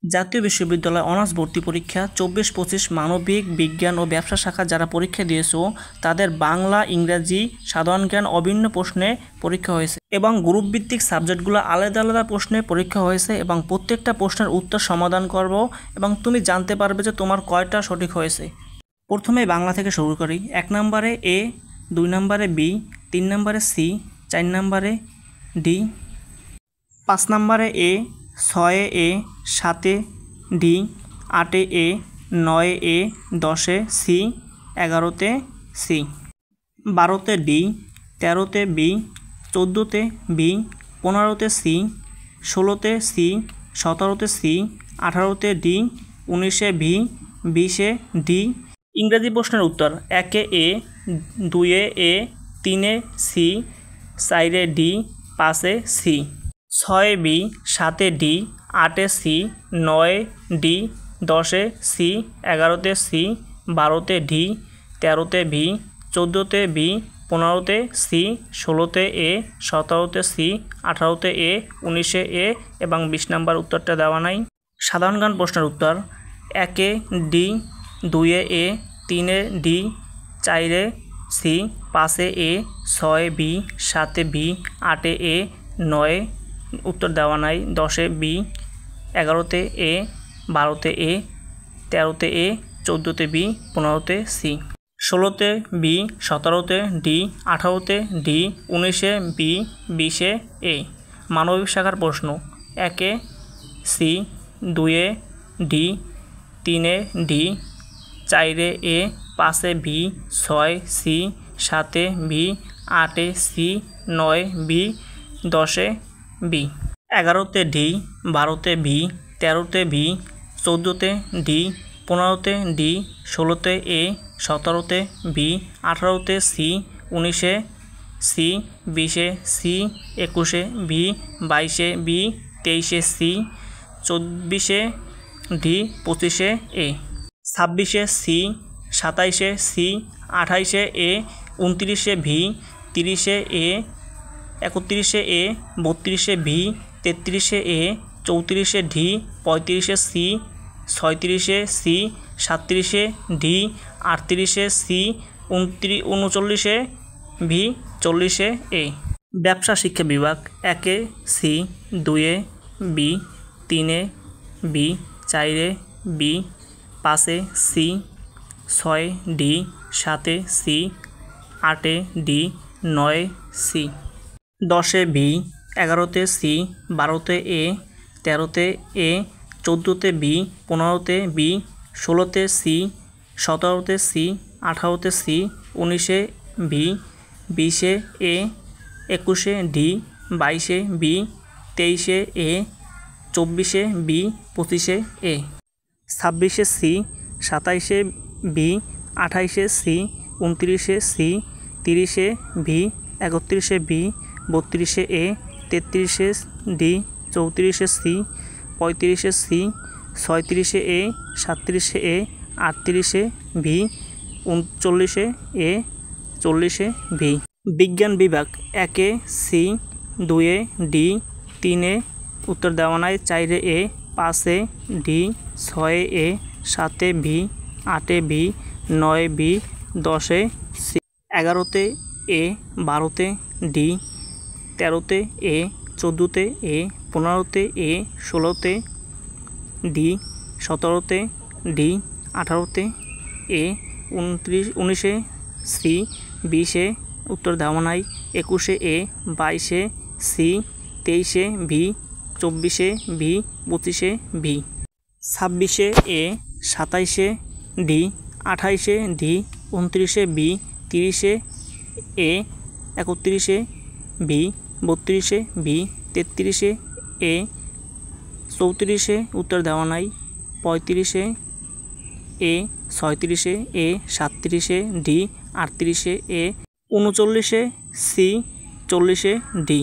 জাতীয় বিশ্ববিদ্যালয় অনার্স ভর্তি পরীক্ষা 24-25 মানবিক বিজ্ঞান ও ব্যবসা শাখা যারা পরীক্ষা দিয়েছো তাদের বাংলা, ইংরাজি, সাধারণ জ্ঞান অভিন্ন প্রশ্নে পরীক্ষা হয়েছে এবং গ্রুপ ভিত্তিক সাবজেক্টগুলো আলাদা আলাদা প্রশ্নে পরীক্ষা হয়েছে এবং প্রত্যেকটা প্রশ্নের উত্তর সমাধান করব এবং তুমি জানতে পারবে যে তোমার কয়টা সঠিক হয়েছে। প্রথমে বাংলা থেকে শুরু করি। 1 নম্বরে এ, 2 নম্বরে বি, 3 নম্বরে সি, 4 নম্বরে ডি, 5 নম্বরে A, 6 A, 7 D, 8 A, 9 A, 10 C, 11 C, 12 D, 13 B, 14 B, 15 C, 16 C, 17 C, 18 D, 19 B, 20 D. ইংরেজি প্রশ্নের উত্তর: 1 A, 2 A, 3 C, 4 D, 5 C, 6 B, 7 D, 8 C, 9 D, 10 C, 11 C, 12 D, 13 B, 14 B, 15 C, 16 A, 17 C, 18 এ, 19 এ এবং 20 নম্বর উত্তরটা দেওয়া নাই। সাধারণ জ্ঞান প্রশ্নের উত্তর: 1 D, 2 A, 3 D, 4 C, 5 A, 6 B, 7 B, 8 A, 9 উত্তর দেওয়া নাই, 10 B, 11 A, 12 A, 13 A, 14 B, 15 C, 16 B, 17 D, 18 D, 19 B, 20 A. মানবিক শাখার প্রশ্ন: 1 C, 2 D, 3 D, 4 A, 5 B, 6 C, 7 B, 8 C, 9 B, 10 B, 11 D, 12 B, 13 B, 14 D, 15 D, 16 A, 17 B, 18 C, 19 C, 20 C, 21 B, 22 B, 23 C, 24 D, 25 A, 26 C, 27 C, 28 A, 29 B, 30 A, 31 A, 32 B, 33 A, 34 D, 35 C, 36 C, 37 D, 38 C, 39 B, 40 A. ব্যবসা শিক্ষা বিভাগ: 1 C, 2 B, 3 B, 4 B, 5 C, 6 D, 7 C, 8 D, 9 C, 10 B, 11 C, 12 A, 13 A, 14 B, 15 B, 16 C, 17 C, 18 C, 19 B, 20 A, 21 D, 22 B, 23 A, 24 B, 25 A, 26 C, 27 B, 28 C, 29 C, 30 B, 31 B, 32 A, 33 D, 34 C, 35 C, 36 A, 37 A, 38 B, 39 A, 40 V. বিজ্ঞান বিভাগ: 1 C, 2 D, 3 উত্তর দেওয়া নাই, 4 A, 5 D, 6 A, 7 B, 8 B, 9 B, 10 C, 11 A, 12 D, 13 A, 14 A, 15 A, 16 D, 17 D, 18 A, 19 C, 20 উত্তর দেওয়া নাই, 21 এ, 22 C, 23 V, 24 V, 25 V, 26 A, 27 D, 28 D, 29 B, 30 A, 31 B, 32 B, 33 A, 34 উত্তর দেওয়া নাই, 35 এ, 36 A, 37 D, 38 A, 39 C, 40 D.